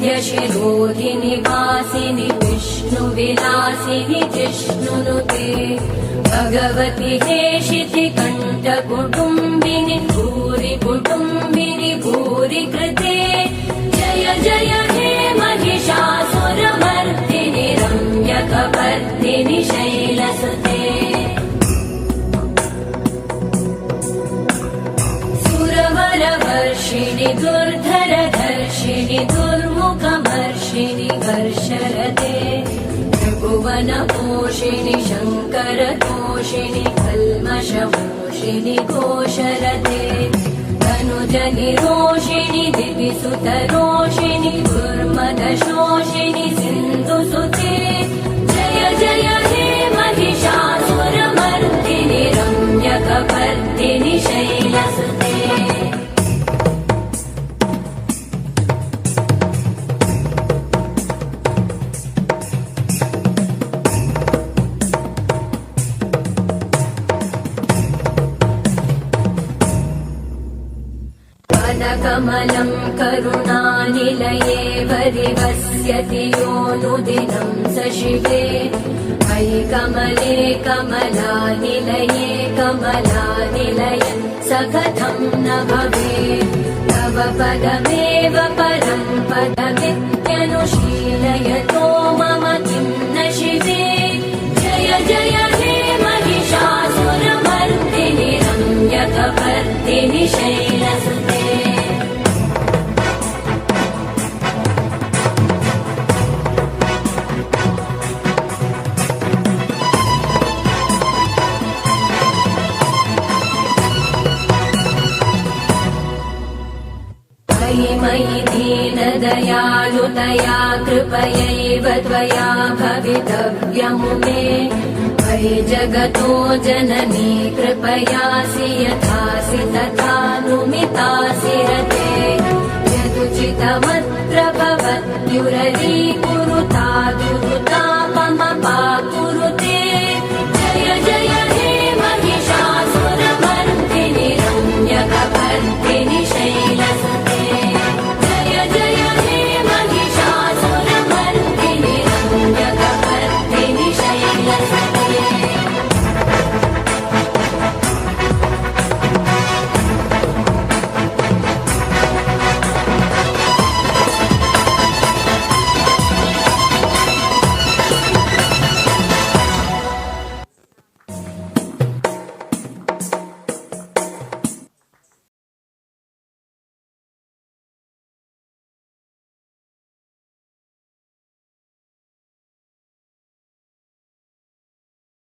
वरविन्ध्यशिरोधिनि वासिनि विष्णुविलासिनि जिष्णुनुते भगवति हेशितिकण्ठकुटुम्बिनि भूरि कुटुम्बिनि भूरि कृते जय जय हे महिषासुरमर्दिनि रम्यकपर्दिनि शैलसुते सुरवरवर्षिणि दुर्धरधर्षिणि दुर्मुखमर्षिणि कर्षरते त्रिभुवनपोषिणि शङ्करतोषिणि कल्मषमोषिणि घोषरते तनुजनिरोषिणि दिविसुतरोषिणि दुर्मदशोषिणि सिन्धुसुते जय जय हे महिषासुरमर्दिनि रम्यकपर्दिनि शैलसुते कमलं करुणानिलये वरिवस्यति योऽनुदिनं स शिवे मयि कमले कमलानिलये कमलानिलयन् स कथं न भवेत् तव पदमेव परं पदमित्यनुशीलयतो मम किं न शिवे जय जय हे महिषासुरमर्दिनि रम्यकपर्दिनि शैलसुते मयि दीनदयालुतया कृपयैव त्वया भवितव्यमुमे मयि जगतो जननी कृपयासि यथासि तथानुमितासि रते यदुचितमत्र भवत्युररीकुरुता दुरुतापमपाकु